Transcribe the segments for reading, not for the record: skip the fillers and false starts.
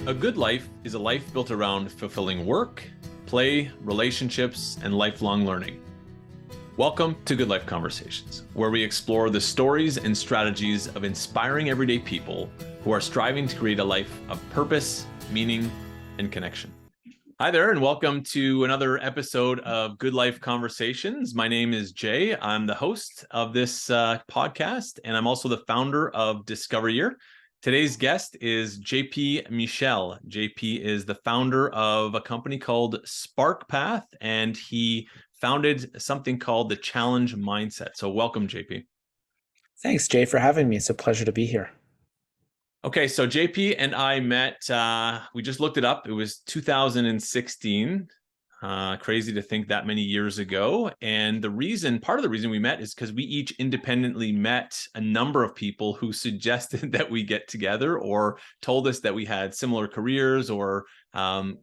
A good life is a life built around fulfilling work, play, relationships, and lifelong learning. Welcome to Good Life Conversations, where we explore the stories and strategies of inspiring everyday people who are striving to create a life of purpose, meaning, and connection. Hi there, and welcome to another episode of Good Life Conversations. My name is Jay. I'm the host of this podcast, and I'm also the founder of Discover Year. Today's guest is JP Michel. JP is the founder of a company called SparkPath, and he founded something called the Challenge Mindset. So welcome, JP. Thanks, Jay, for having me. It's a pleasure to be here. Okay, so JP and I met, we just looked it up. It was 2016. Crazy to think that many years ago. And part of the reason we met is because we each independently met a number of people who suggested that we get together or told us that we had similar careers or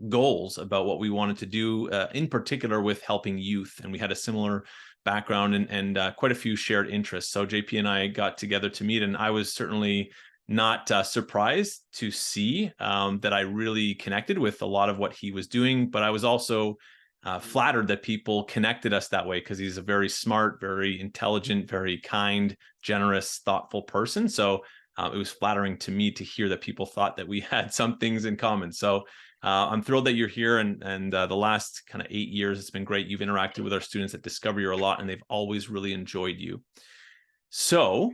goals about what we wanted to do, in particular with helping youth. And we had a similar background and quite a few shared interests. So JP and I got together to meet, and I was certainly not surprised to see that I really connected with a lot of what he was doing, but I was also flattered that people connected us that way because he's a very smart, very intelligent, very kind, generous, thoughtful person. So it was flattering to me to hear that people thought that we had some things in common. So I'm thrilled that you're here, and the last kind of 8 years, it's been great. You've interacted with our students at Discover Year a lot, and they've always really enjoyed you. So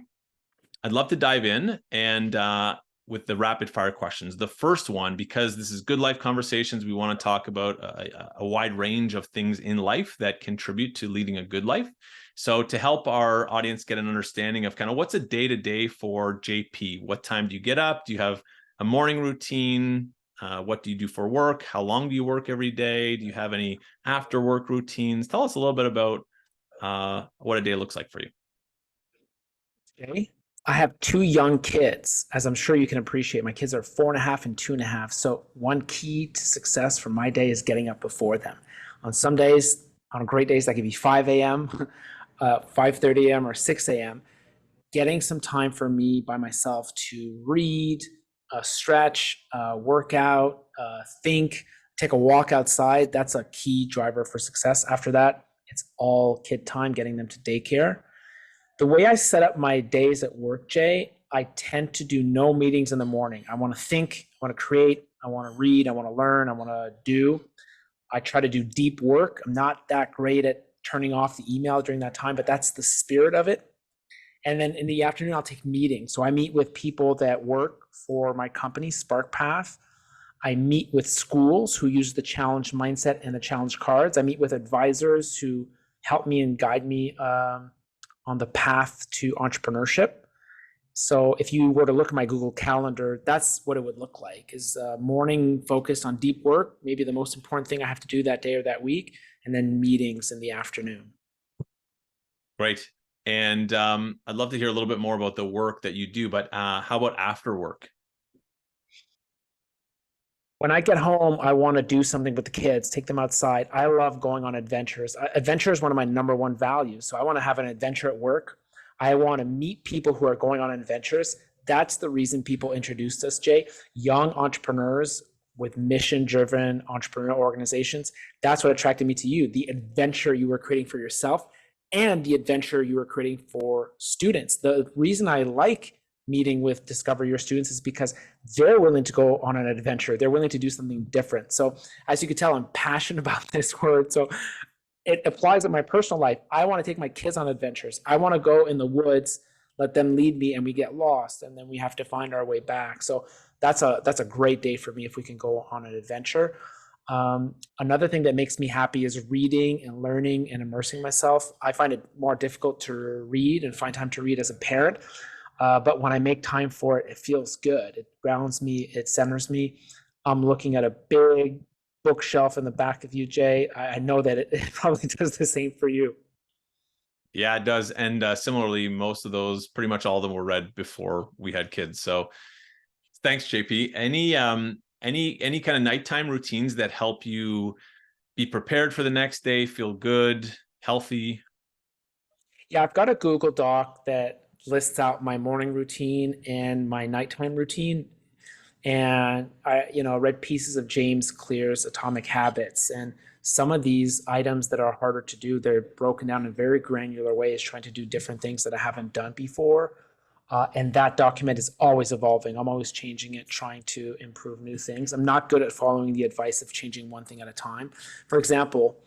I'd love to dive in and with the rapid fire questions. The first one, because this is Good Life Conversations, we want to talk about a wide range of things in life that contribute to leading a good life. So to help our audience get an understanding of kind of what's a day-to-day for JP, what time do you get up? Do you have a morning routine? What do you do for work? How long do you work every day? Do you have any after work routines? Tell us a little bit about what a day looks like for you. Okay. I have two young kids, as I'm sure you can appreciate. My kids are 4.5 and 2.5. So one key to success for my day is getting up before them. On some days, on great days, that could be 5 a.m., 5:30 a.m., or 6 a.m. Getting some time for me by myself to read, stretch, work out, think, take a walk outside. That's a key driver for success. After that, it's all kid time, getting them to daycare. The way I set up my days at work, Jay, I tend to do no meetings in the morning. I want to think, I want to create, I want to read, I want to learn, I want to do. I try to do deep work. I'm not that great at turning off the email during that time, but that's the spirit of it. And then in the afternoon, I'll take meetings. So I meet with people that work for my company, SparkPath. I meet with schools who use the challenge mindset and the challenge cards. I meet with advisors who help me and guide me on the path to entrepreneurship. So if you were to look at my Google Calendar, that's what it would look like, is morning focused on deep work, maybe the most important thing I have to do that day or that week, and then meetings in the afternoon. Great. And I'd love to hear a little bit more about the work that you do, but how about after work? When I get home, I want to do something with the kids, take them outside. I love going on adventures. Adventure is one of my number one values. So I want to have an adventure at work. I want to meet people who are going on adventures. That's the reason people introduced us, Jay. Young entrepreneurs with mission-driven entrepreneurial organizations. That's what attracted me to you, the adventure you were creating for yourself and the adventure you were creating for students. The reason I like meeting with Discover Your students is because they're willing to go on an adventure. They're willing to do something different. So as you can tell, I'm passionate about this word. So it applies in my personal life. I want to take my kids on adventures. I want to go in the woods, let them lead me, and we get lost, and then we have to find our way back. So that's a great day for me if we can go on an adventure. Another thing that makes me happy is reading and learning and immersing myself. I find it more difficult to read and find time to read as a parent. But when I make time for it, it feels good. It grounds me. It centers me. I'm looking at a big bookshelf in the back of you, Jay. I know that it probably does the same for you. Yeah, it does. And similarly, most of those, pretty much all of them were read before we had kids. So thanks, JP. Any kind of nighttime routines that help you be prepared for the next day, feel good, healthy? Yeah, I've got a Google Doc that lists out my morning routine and my nighttime routine. And I read pieces of James Clear's Atomic Habits, and some of these items that are harder to do, they're broken down in very granular ways, trying to do different things that I haven't done before. And that document is always evolving. I'm always changing it, trying to improve new things. I'm not good at following the advice of changing one thing at a time. For example,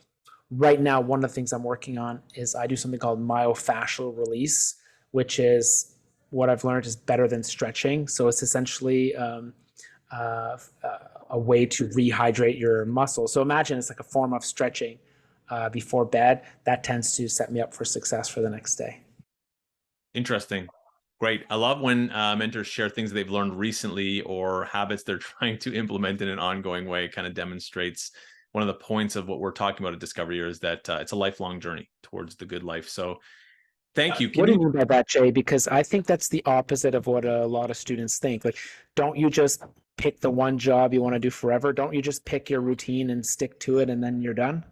right now, one of the things I'm working on is I do something called myofascial release, which is what I've learned is better than stretching. So it's essentially a way to rehydrate your muscle. So imagine it's like a form of stretching before bed. That tends to set me up for success for the next day. Interesting. Great. I love when mentors share things they've learned recently or habits they're trying to implement in an ongoing way. It kind of demonstrates one of the points of what we're talking about at Discover Year is that it's a lifelong journey towards the good life. So thank you. What do you mean by that, Jay? Because I think that's the opposite of what a lot of students think. Like, don't you just pick the one job you want to do forever? Don't you just pick your routine and stick to it and then you're done?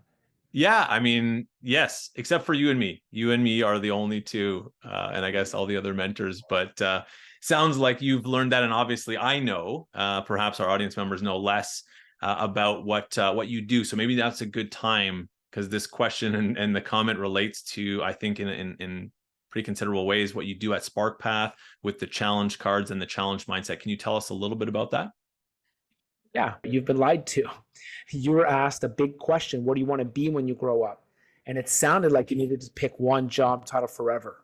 Yeah, I mean, yes, except for you and me. You and me are the only two, and I guess all the other mentors. But sounds like you've learned that, and obviously, I know. Perhaps our audience members know less about what you do. So maybe that's a good time because this question and the comment relates to, I think, in pretty considerable ways, what you do at SparkPath with the challenge cards and the challenge mindset. Can you tell us a little bit about that? Yeah, you've been lied to. You were asked a big question: what do you want to be when you grow up? And it sounded like you needed to pick one job title forever.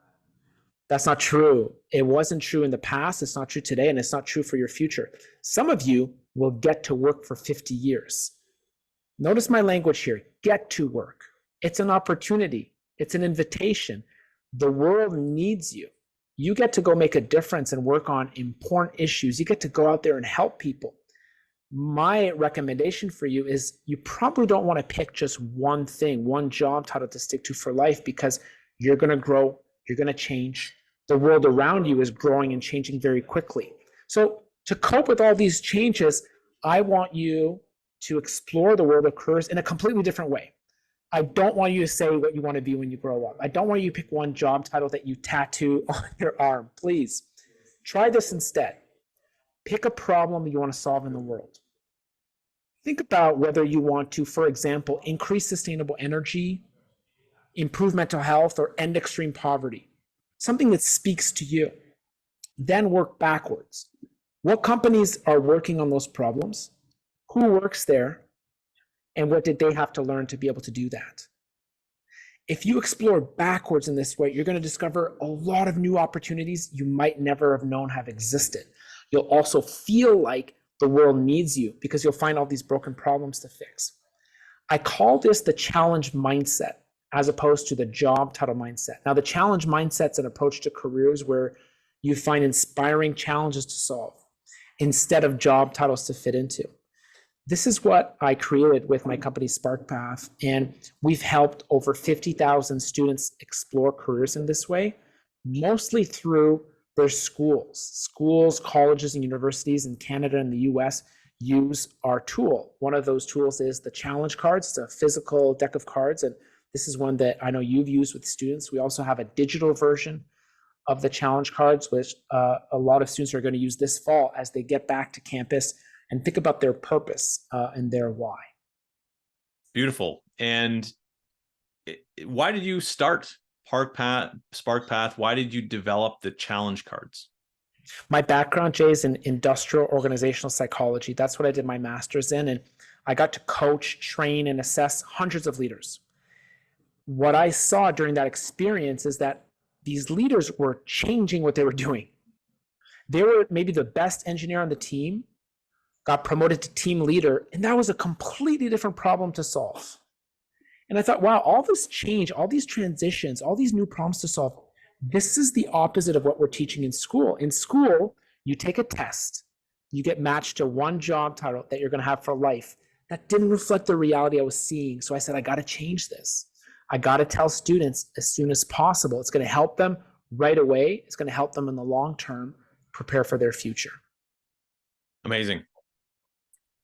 That's not true. It wasn't true in the past. It's not true today. And it's not true for your future. Some of you will get to work for 50 years. Notice my language here: get to work. It's an opportunity, it's an invitation. The world needs you. You get to go make a difference and work on important issues. You get to go out there and help people. My recommendation for you is you probably don't want to pick just one thing, one job title to stick to for life, because you're going to grow, you're going to change. The world around you is growing and changing very quickly. So to cope with all these changes, I want you to explore the world of careers in a completely different way. I don't want you to say what you want to be when you grow up. I don't want you to pick one job title that you tattoo on your arm. Please try this instead. Pick a problem you want to solve in the world. Think about whether you want to, for example, increase sustainable energy, improve mental health, or end extreme poverty. Something that speaks to you. Then work backwards. What companies are working on those problems? Who works there? And what did they have to learn to be able to do that? If you explore backwards in this way, you're going to discover a lot of new opportunities you might never have known have existed. You'll also feel like the world needs you because you'll find all these broken problems to fix. I call this the challenge mindset as opposed to the job title mindset. Now, the challenge mindset's an approach to careers where you find inspiring challenges to solve instead of job titles to fit into. This is what I created with my company SparkPath, and we've helped over 50,000 students explore careers in this way, mostly through their schools. Schools, colleges, and universities in Canada and the US use our tool. One of those tools is the challenge cards. It's a physical deck of cards, and this is one that I know you've used with students. We also have a digital version of the challenge cards, which a lot of students are going to use this fall as they get back to campus and think about their purpose and their why. Beautiful. And why did you start SparkPath? Why did you develop the challenge cards? My background, Jay, is in industrial organizational psychology. That's what I did my master's in. And I got to coach, train, and assess hundreds of leaders. What I saw during that experience is that these leaders were changing what they were doing. They were maybe the best engineer on the team, got promoted to team leader, and that was a completely different problem to solve. And I thought, wow, all this change, all these transitions, all these new problems to solve, this is the opposite of what we're teaching in school. In school, you take a test, you get matched to one job title that you're going to have for life. That didn't reflect the reality I was seeing. So I said, I got to change this. I got to tell students as soon as possible. It's going to help them right away. It's going to help them in the long term prepare for their future. Amazing.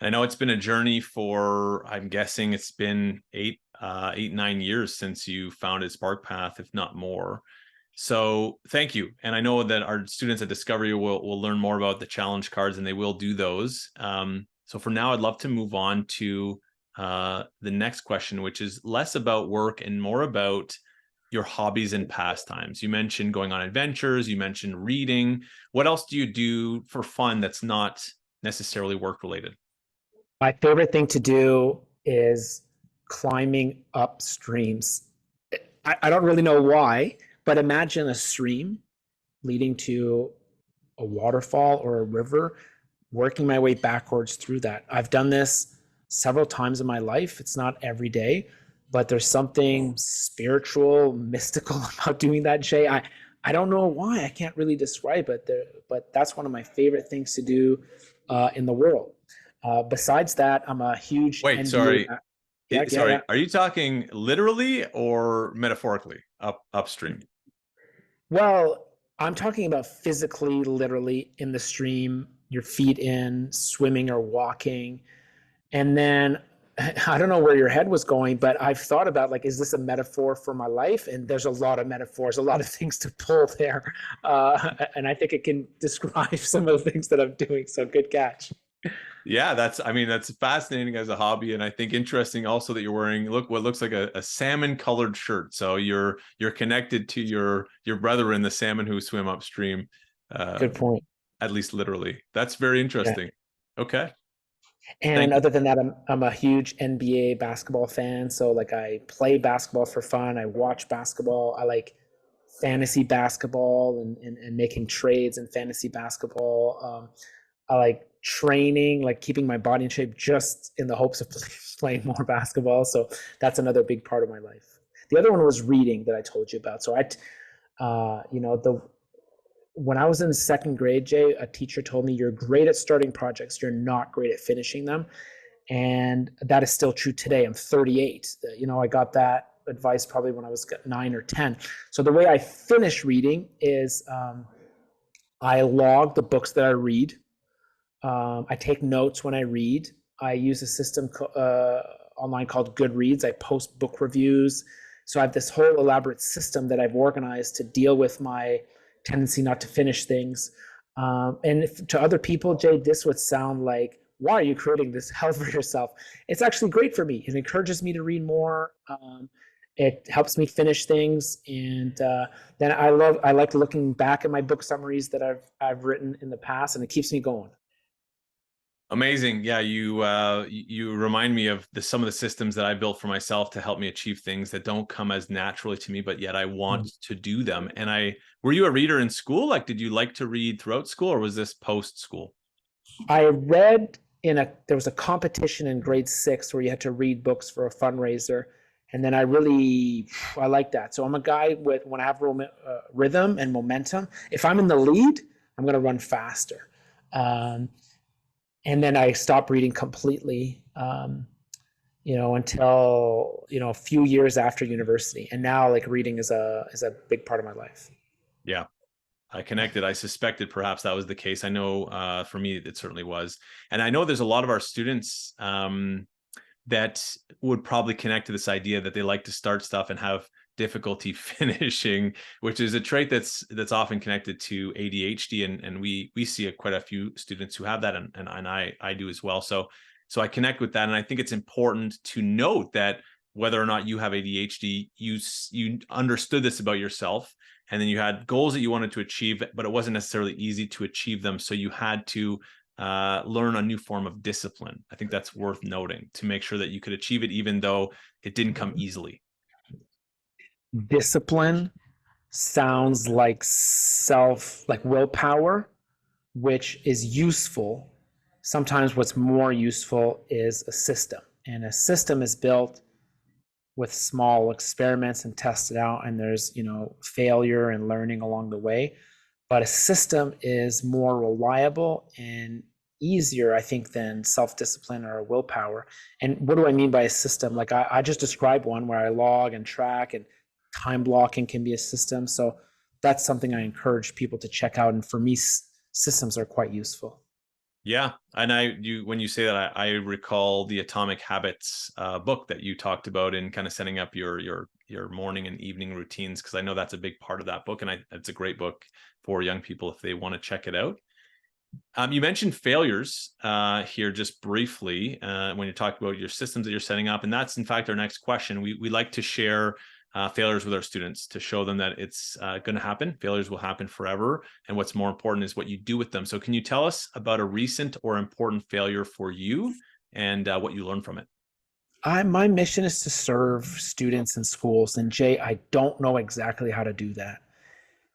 I know it's been a journey for, I'm guessing it's been 9 years since you founded SparkPath, if not more. So thank you. And I know that our students at Discovery will learn more about the challenge cards, and they will do those. So for now, I'd love to move on to the next question, which is less about work and more about your hobbies and pastimes. You mentioned going on adventures. You mentioned reading. What else do you do for fun that's not necessarily work related? My favorite thing to do is climbing up streams. I don't really know why, but imagine a stream leading to a waterfall or a river, working my way backwards through that. I've done this several times in my life. It's not every day, but there's something spiritual, mystical about doing that, Jay. I don't know why. I can't really describe it, but that's one of my favorite things to do in the world. Besides that, I'm a huge Wait, NBA. sorry. Yeah, yeah, Sorry, yeah. are you talking literally or metaphorically upstream? Well, I'm talking about physically, literally in the stream, your feet in, swimming or walking. And then I don't know where your head was going, but I've thought about like, is this a metaphor for my life? And there's a lot of metaphors, a lot of things to pull there. And I think it can describe some of the things that I'm doing. So good catch. Yeah, that's fascinating as a hobby, and I think interesting also that you're wearing what looks like a salmon colored shirt. So you're connected to your brother in the salmon who swim upstream, uh, Good point. at least literally. That's very Yeah. interesting. Okay, thank And you. other than that, I'm a huge NBA basketball fan. So like I play basketball for fun. I watch basketball. I like fantasy basketball and making trades in fantasy basketball. I like training, like keeping my body in shape just in the hopes of playing more basketball. So that's another big part of my life. The other one was reading that I told you about. So the when I was in second grade, Jay, a teacher told me you're great at starting projects, you're not great at finishing them. And that is still true today. I'm 38. I got that advice probably when I was 9 or 10. So the way I finish reading is I log the books that I read. I take notes when I read. I use a system online called Goodreads. I post book reviews. So I have this whole elaborate system that I've organized to deal with my tendency not to finish things. And to other people, Jay, this would sound like, why are you creating this hell for yourself? It's actually great for me. It encourages me to read more. It helps me finish things, and then I like looking back at my book summaries that I've written in the past, and it keeps me going. Amazing. Yeah, you remind me of some of the systems that I built for myself to help me achieve things that don't come as naturally to me, but yet I want to do them. And were you a reader in school? Like, did you like to read throughout school, or was this post school? I read there was a competition in grade 6 where you had to read books for a fundraiser. And then I like that. So I'm a guy when I have rhythm and momentum, if I'm in the lead, I'm going to run faster. Um, and then I stopped reading completely, until, a few years after university. And now like reading is a big part of my life. Yeah. I connected. I suspected perhaps that was the case. I know for me, it certainly was. And I know there's a lot of our students that would probably connect to this idea that they like to start stuff and have difficulty finishing, which is a trait that's often connected to ADHD. And we see quite a few students who have that, and I do as well. So I connect with that. And I think it's important to note that whether or not you have ADHD, you understood this about yourself, and then you had goals that you wanted to achieve, but it wasn't necessarily easy to achieve them. So you had to learn a new form of discipline. I think that's worth noting to make sure that you could achieve it, even though it didn't come easily. Discipline sounds like willpower, which is useful. Sometimes what's more useful is a system. And a system is built with small experiments and tested out, and there's, failure and learning along the way. But a system is more reliable and easier, I think, than self-discipline or willpower. And what do I mean by a system? Like I just described one where I log and track, and time blocking can be a system. So that's something I encourage people to check out. And for me, systems are quite useful. Yeah, and when you say that, I recall the Atomic Habits book that you talked about in kind of setting up your your morning and evening routines, because I know that's a big part of that book, and it's a great book for young people if they want to check it out. You mentioned failures here just briefly when you talk about your systems that you're setting up, and that's in fact our next question. We like to share failures with our students to show them that it's going to happen. Failures will happen forever, and what's more important is what you do with them. So can you tell us about a recent or important failure for you and what you learned from it? My mission is to serve students in schools, and Jay, I don't know exactly how to do that.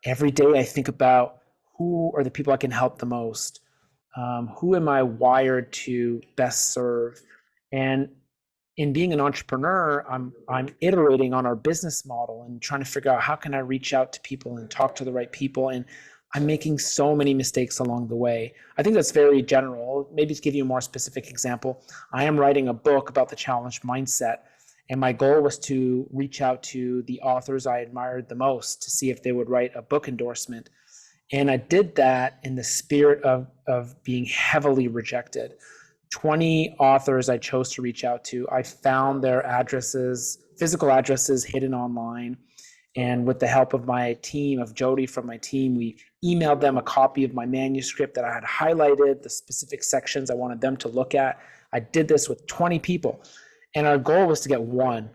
Every day I think about who are the people I can help the most. Who am I wired to best serve? And in being an entrepreneur, I'm iterating on our business model and trying to figure out how can I reach out to people and talk to the right people. And I'm making so many mistakes along the way. I think that's very general. Maybe to give you a more specific example, I am writing a book about the challenge mindset. And my goal was to reach out to the authors I admired the most to see if they would write a book endorsement. And I did that in the spirit of being heavily rejected. 20 authors I chose to reach out to. I found their addresses, physical addresses hidden online. And with the help of my team, of Jody from my team, we emailed them a copy of my manuscript that I had highlighted, the specific sections I wanted them to look at. I did this with 20 people. And our goal was to get one.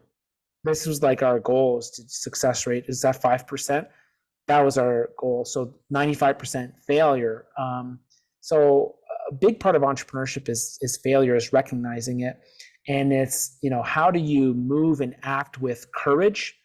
This was like our goal is to success rate. Is that 5%? That was our goal. So 95% failure. So a big part of entrepreneurship is failure, is recognizing it. And it's, how do you move and act with courage,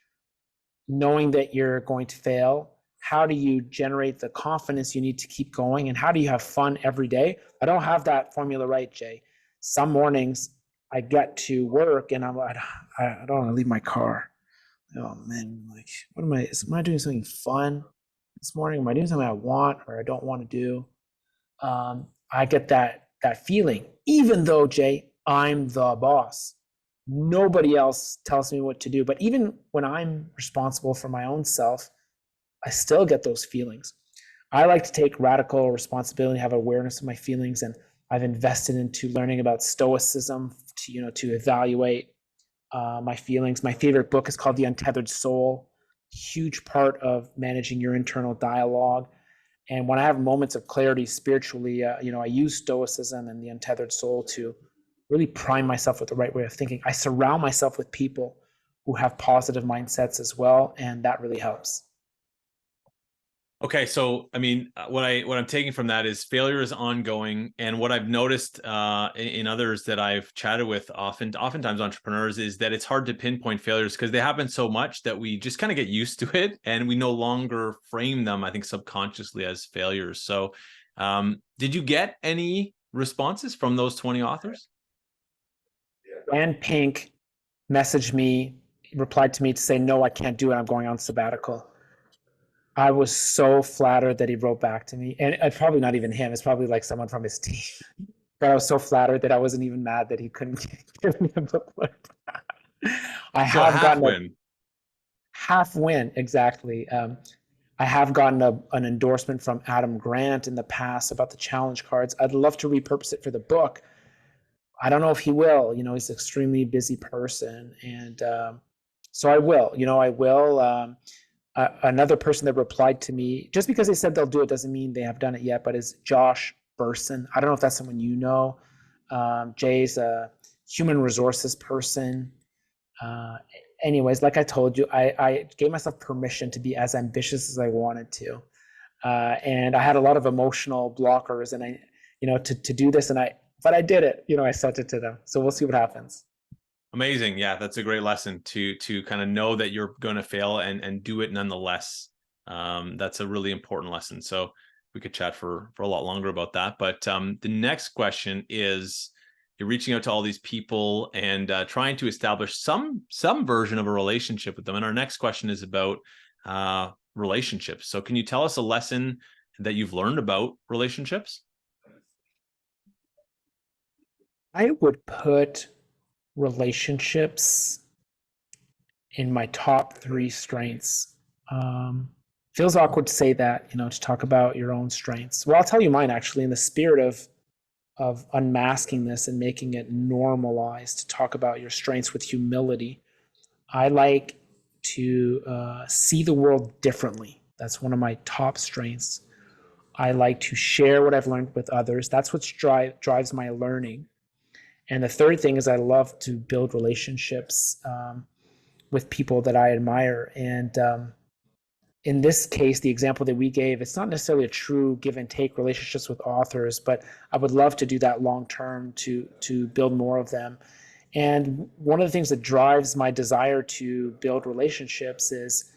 knowing that you're going to fail? How do you generate the confidence you need to keep going? And how do you have fun every day? I don't have that formula right, Jay. Some mornings I get to work and I'm like, I don't want to leave my car. Oh man, like, am I doing something fun this morning? Am I doing something I want or I don't want to do? I get that feeling, even though, Jay, I'm the boss. Nobody else tells me what to do. But even when I'm responsible for my own self, I still get those feelings. I like to take radical responsibility, have awareness of my feelings, and I've invested into learning about stoicism to evaluate my feelings. My favorite book is called The Untethered Soul. Huge part of managing your internal dialogue. And when I have moments of clarity spiritually, I use stoicism and the untethered soul to really prime myself with the right way of thinking. I surround myself with people who have positive mindsets as well, and that really helps. Okay, so I mean, what I'm taking from that is failure is ongoing, and what I've noticed in others that I've chatted with, oftentimes entrepreneurs, is that it's hard to pinpoint failures because they happen so much that we just kind of get used to it, and we no longer frame them, I think, subconsciously as failures. So, did you get any responses from those 20 authors? And Pink messaged me, replied to me to say, "No, I can't do it. I'm going on sabbatical." I was so flattered that he wrote back to me, and it's probably not even him. It's probably like someone from his team. But I was so flattered that I wasn't even mad that he couldn't give me a book. I So a have half gotten a win. half win, exactly. I have gotten an endorsement from Adam Grant in the past about the challenge cards. I'd love to repurpose it for the book. I don't know if he will. He's an extremely busy person, and so I will. I will. Another person that replied to me, just because they said they'll do it doesn't mean they have done it yet, but is Josh Burson. I don't know if that's someone you know. Jay's a human resources person. Anyways, like I told you, I gave myself permission to be as ambitious as I wanted to. And I had a lot of emotional blockers and to do this, but I did it. I sent it to them. So we'll see what happens. Amazing. Yeah, that's a great lesson to kind of know that you're going to fail and do it nonetheless. That's a really important lesson. So we could chat for a lot longer about that. But the next question is, you're reaching out to all these people and trying to establish some version of a relationship with them. And our next question is about relationships. So can you tell us a lesson that you've learned about relationships? I would put relationships in my top 3 strengths. Feels awkward to say that, to talk about your own strengths. Well, I'll tell you mine actually, in the spirit of unmasking this and making it normalized to talk about your strengths with humility. I like to see the world differently. That's one of my top strengths. I like to share what I've learned with others. That's what drives my learning. And the third thing is I love to build relationships with people that I admire. And in this case, the example that we gave, it's not necessarily a true give and take relationships with authors, but I would love to do that long term to build more of them. And one of the things that drives my desire to build relationships is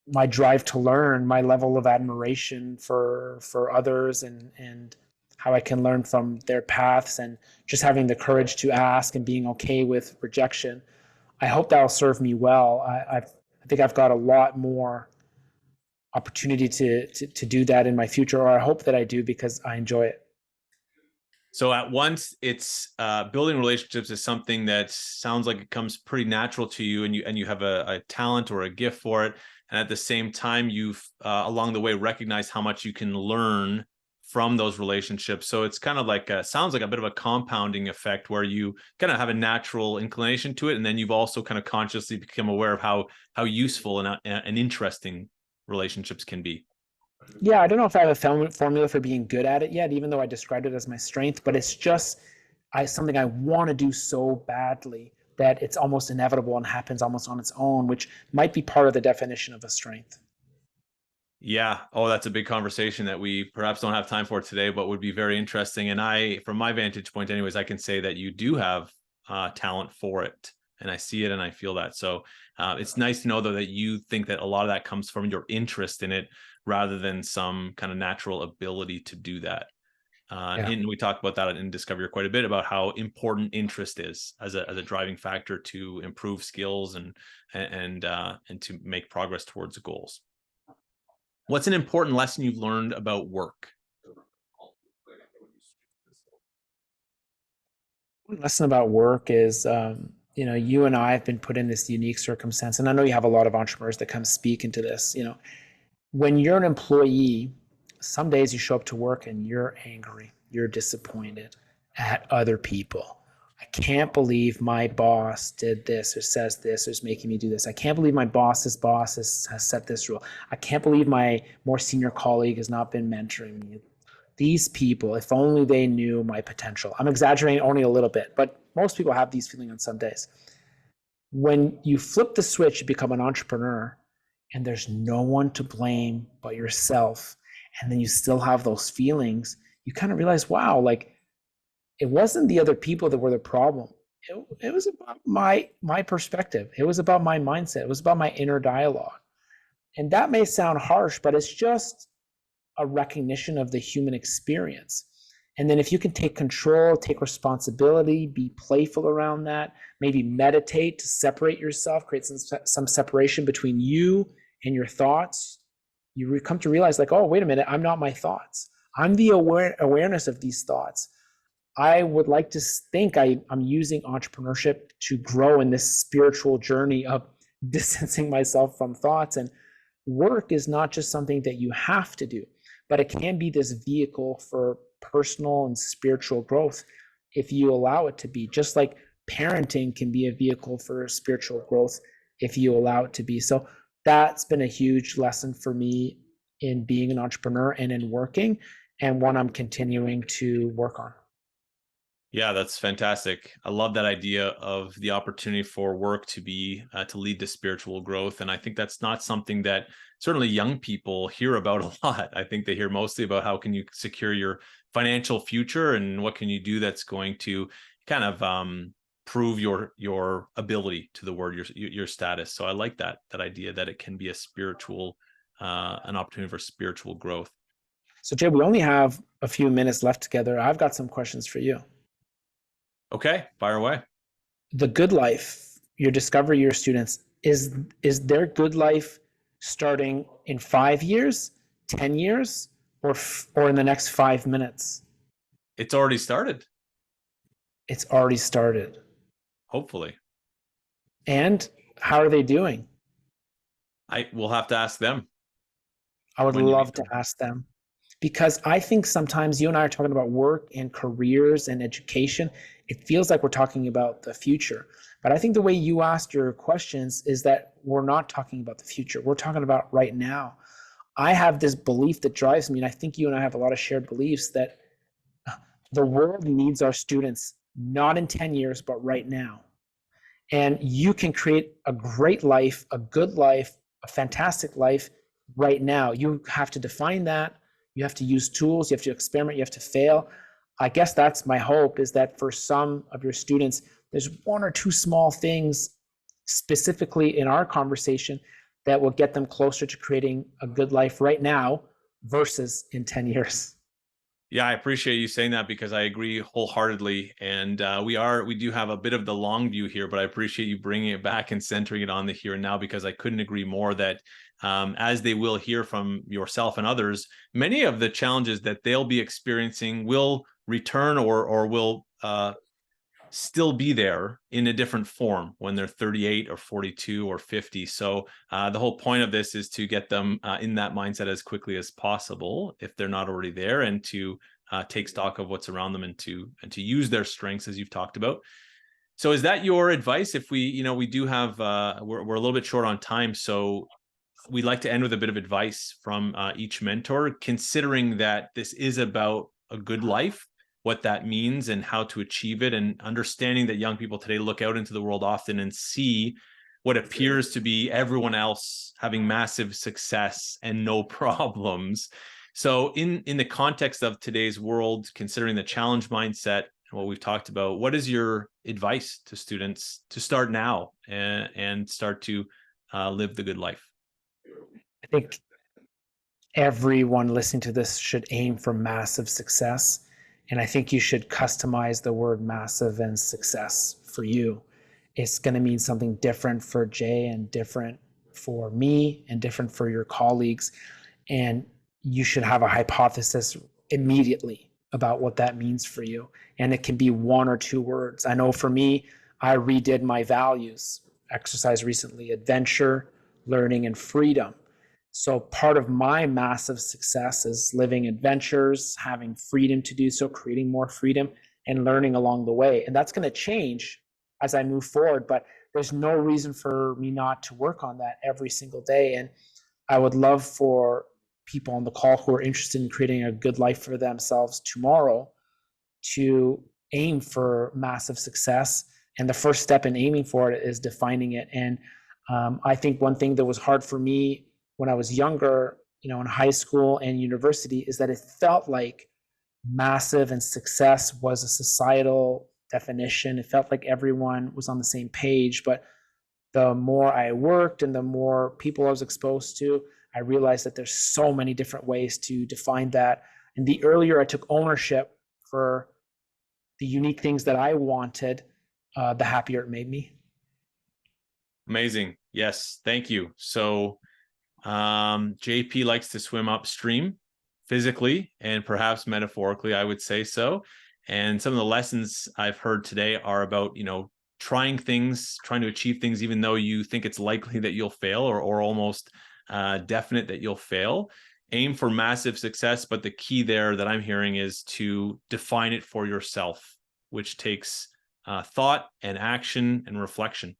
my drive to learn, my level of admiration for others, and how I can learn from their paths, and just having the courage to ask and being okay with rejection. I hope that'll serve me well. I think I've got a lot more opportunity to do that in my future, or I hope that I do, because I enjoy it. So at once, it's building relationships is something that sounds like it comes pretty natural to you, and you have a talent or a gift for it. And at the same time, you've along the way recognized how much you can learn from those relationships. So it's kind of like sounds like a bit of a compounding effect, where you kind of have a natural inclination to it, and then you've also kind of consciously become aware of how useful and interesting relationships can be. Yeah, I don't know if I have a formula for being good at it yet, even though I described it as my strength, but it's just something I want to do so badly that it's almost inevitable and happens almost on its own, which might be part of the definition of a strength. Yeah. Oh, that's a big conversation that we perhaps don't have time for today, but would be very interesting. And from my vantage point anyways, I can say that you do have talent for it, and I see it and I feel that. So it's nice to know, though, that you think that a lot of that comes from your interest in it, rather than some kind of natural ability to do that. Yeah. And we talked about that in Discover quite a bit, about how important interest is as a driving factor to improve skills and to make progress towards goals. What's an important lesson you've learned about work? Lesson about work is, you and I have been put in this unique circumstance, and I know you have a lot of entrepreneurs that come speak into this. When you're an employee, some days you show up to work and you're angry, you're disappointed at other people. I can't believe my boss did this or says this or is making me do this. I can't believe my boss's boss has set this rule. I can't believe my more senior colleague has not been mentoring me. These people, if only they knew my potential. I'm exaggerating only a little bit, but most people have these feelings on some days. When you flip the switch, you become an entrepreneur, and there's no one to blame but yourself, and then you still have those feelings, you kind of realize, wow, like, it wasn't the other people that were the problem. It was about my perspective. It was about my mindset. It was about my inner dialogue. And that may sound harsh, but it's just a recognition of the human experience. And then if you can take control, take responsibility, be playful around that, maybe meditate to separate yourself, create some separation between you and your thoughts, you come to realize, like, oh, wait a minute, I'm not my thoughts. I'm the awareness of these thoughts. I would like to think I'm using entrepreneurship to grow in this spiritual journey of distancing myself from thoughts. And work is not just something that you have to do, but it can be this vehicle for personal and spiritual growth if you allow it to be. Just like parenting can be a vehicle for spiritual growth if you allow it to be. So that's been a huge lesson for me in being an entrepreneur and in working, and one I'm continuing to work on. Yeah, that's fantastic. I love that idea of the opportunity for work to be to lead to spiritual growth. And I think that's not something that certainly young people hear about a lot. I think they hear mostly about how can you secure your financial future and what can you do that's going to kind of prove your ability to the word, your status. So I like that idea that it can be a spiritual an opportunity for spiritual growth. So Jay, we only have a few minutes left together. I've got some questions for you. Okay, fire away. The good life, your Discover Year students, is their good life starting in 5 years, 10 years, or in the next 5 minutes? It's already started. It's already started. Hopefully. And how are they doing? I will have to ask them. I would love to ask them, because I think sometimes you and I are talking about work and careers and education. It feels like we're talking about the future. But I think the way you asked your questions is that we're not talking about the future. We're talking about right now. I have this belief that drives me, and I think you and I have a lot of shared beliefs, that the world needs our students, not in 10 years, but right now. And you can create a great life, a good life, a fantastic life right now. You have to define that. You have to use tools. You have to experiment. You have to fail. I guess that's my hope, is that for some of your students, there's one or two small things specifically in our conversation that will get them closer to creating a good life right now versus in 10 years. Yeah, I appreciate you saying that, because I agree wholeheartedly. And we do have a bit of the long view here, but I appreciate you bringing it back and centering it on the here and now, because I couldn't agree more that as they will hear from yourself and others, many of the challenges that they'll be experiencing will return or will still be there in a different form when they're 38 or 42 or 50. So the whole point of this is to get them in that mindset as quickly as possible, if they're not already there, and to take stock of what's around them, and to use their strengths, as you've talked about. So is that your advice? If we do have, we're a little bit short on time, so we'd like to end with a bit of advice from each mentor, considering that this is about a good life, what that means and how to achieve it, and understanding that young people today look out into the world often and see what appears to be everyone else having massive success and no problems. So in the context of today's world, considering the challenge mindset and what we've talked about, what is your advice to students to start now and start to live the good life? I think everyone listening to this should aim for massive success. And I think you should customize the word massive and success for you. It's going to mean something different for Jay, and different for me, and different for your colleagues. And you should have a hypothesis immediately about what that means for you. And it can be one or two words. I know for me, I redid my values, exercise recently, adventure, learning, and freedom. So part of my massive success is living adventures, having freedom to do so, creating more freedom, and learning along the way. And that's going to change as I move forward, but there's no reason for me not to work on that every single day. And I would love for people on the call who are interested in creating a good life for themselves tomorrow to aim for massive success. And the first step in aiming for it is defining it. And I think one thing that was hard for me when I was younger, in high school and university, is that it felt like massive and success was a societal definition. It felt like everyone was on the same page. But the more I worked and the more people I was exposed to, I realized that there's so many different ways to define that. And the earlier I took ownership for the unique things that I wanted, the happier it made me. Amazing. Yes. Thank you. So JP likes to swim upstream, physically and perhaps metaphorically, I would say so. And some of the lessons I've heard today are about, trying to achieve things, even though you think it's likely that you'll fail, or almost definite that you'll fail. Aim for massive success, but the key there that I'm hearing is to define it for yourself, which takes thought and action and reflection.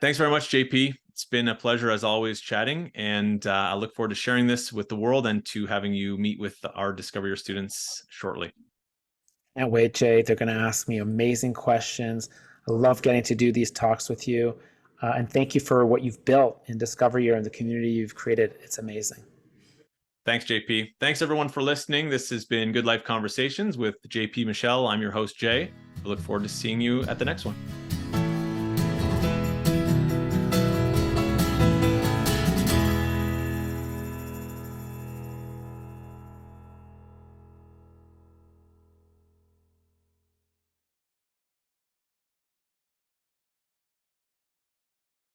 Thanks very much, JP. It's been a pleasure as always chatting, and I look forward to sharing this with the world and to having you meet with our Discover Your students shortly. Can't wait, Jay. They're going to ask me amazing questions. I love getting to do these talks with you. And thank you for what you've built in Discover Your and the community you've created. It's amazing. Thanks, JP. Thanks, everyone, for listening. This has been Good Life Conversations with JP Michel. I'm your host, Jay. I look forward to seeing you at the next one.